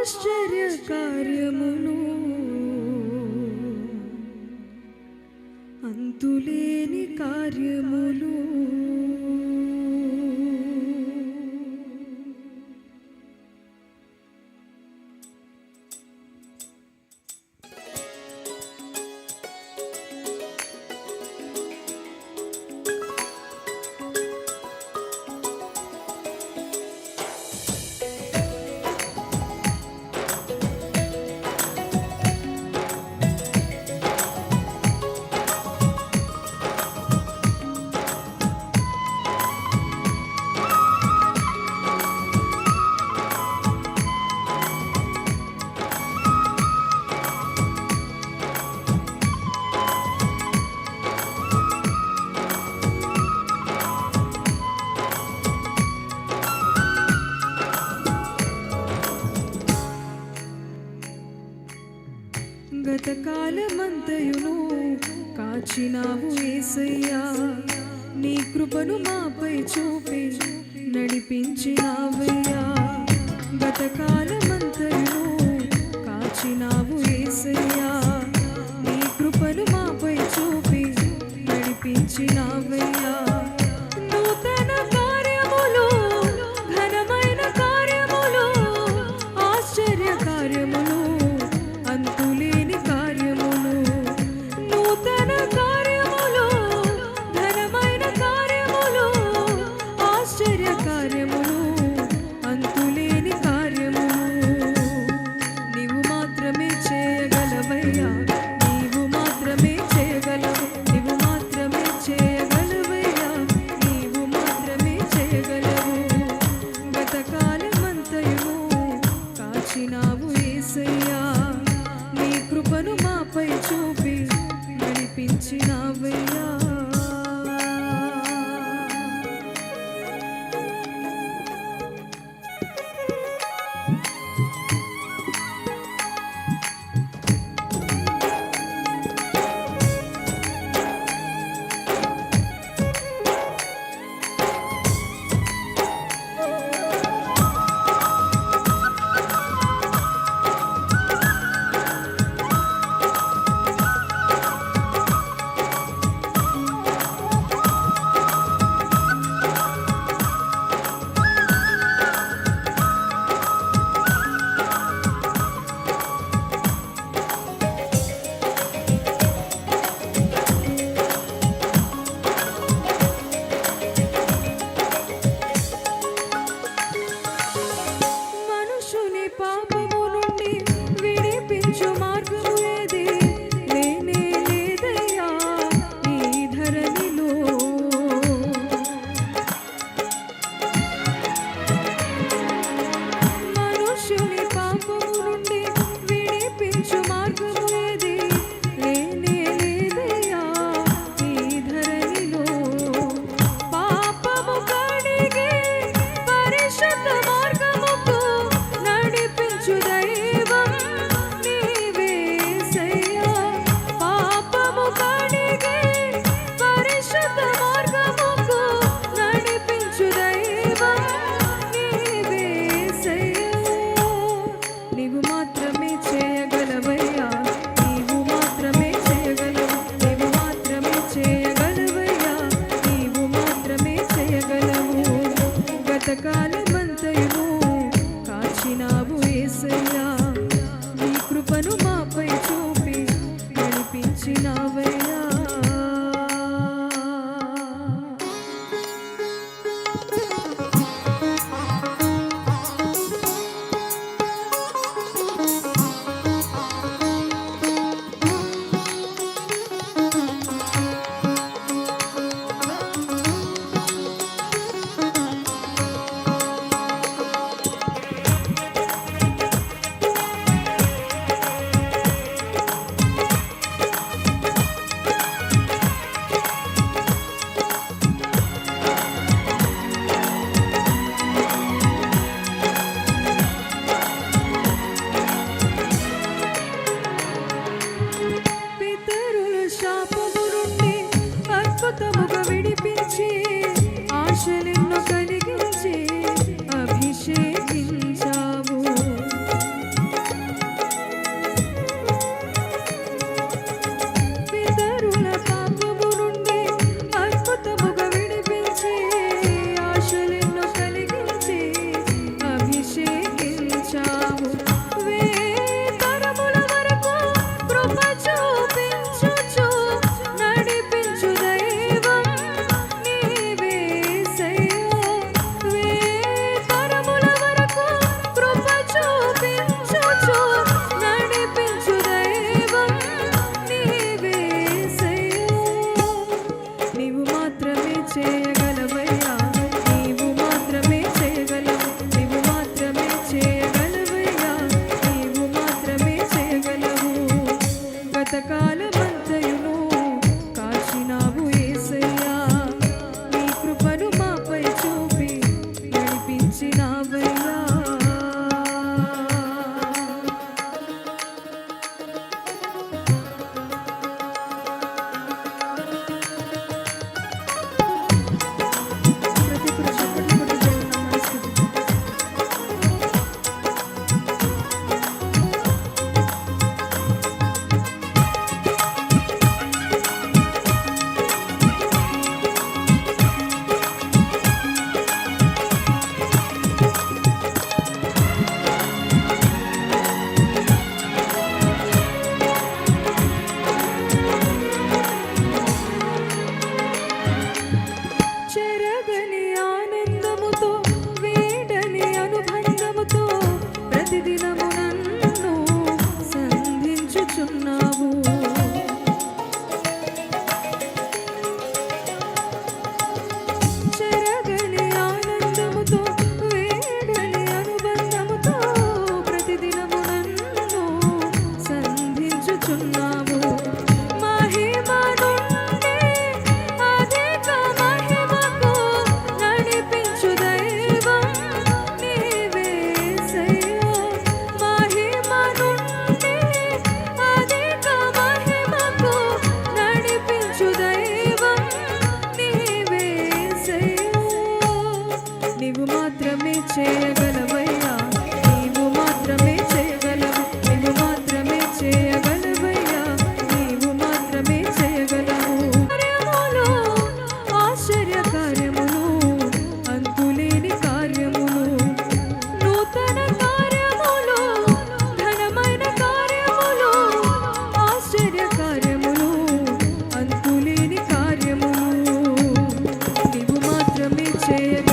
ఆశ్చర్య కార్యములు అంతులేని కార్యములు గతకాలమంతయును కాచినావు యేసయ్యా, నీ కృపను మాపై చూపి నడిపించినావయ్యా. గతకాలమంతయును కాచినావు యేసయ్యా, నీ కృపను మాపై చూపి నడిపించినావయ్యా. నూతన కార్యములు, ఘనమైన కార్యములు, ఆశ్చర్య కార్యములు, అంతులేని కార్యములు, నూతన కార్యములు, ఘనమైన కార్యములు, ఆశ్చర్య కార్యములు, అంతులేని కార్యములు నీవు మాత్రమే చేయగలవయ్యా. నీవు మాత్రమే చేయగలవు, నీవు మాత్రమే చేయగలవయ్యా, నీవు మాత్రమే చేయగలవు. గతకాలమంతయును కాచినావు యేసయ్యా, నీ కృపను మాపై చూపి నడిపించినావయ్యా. మనుషుని పాపము నుండి విడిపించు మార్గము ఏది లేనే లేదయ్యా ఈ ధరణిలో. మనుషుని పాపము నుండి విడిపించు మార్గము ఏది లేనే లేదయ్యా ఈ ధరణిలో. పాపము కడిగి పరిశుద్ధ మార్గముకు నడిపించు దైవం నీవేసయ్యా. పాపము కడిగి పరిశుద్ధ మార్గముకు నడిపించు దైవం నీవేసయ్యా. నీవు మాత్రమే చేయగలవయ్యా, నీవు మాత్రమే చేయగలవు, నీవు మాత్రమే చేయగలవయ్యా, నీవు మాత్రమే చేయగలవు. గతకాలమంతయును కాచినావు యేసయ్యా, నీ కృపను మాపై చూపి నడిపించినావయ్యా. నీవు మాత్రమే చేయగలవయ్యా నీవు మాత్రమే చేయగలవు నీవు మాత్రమే చేయగలవయ్యా నీవు మాత్రమే చేయగలవు కార్యములు ఆశ్చర్య కార్యములు అంతులేని కార్యములు నూతన కార్యములు ఘనమైన కార్యములు ఆశ్చర్య కార్యములు అంతులేని కార్యములు నీవు మాత్రమే చేయగలవు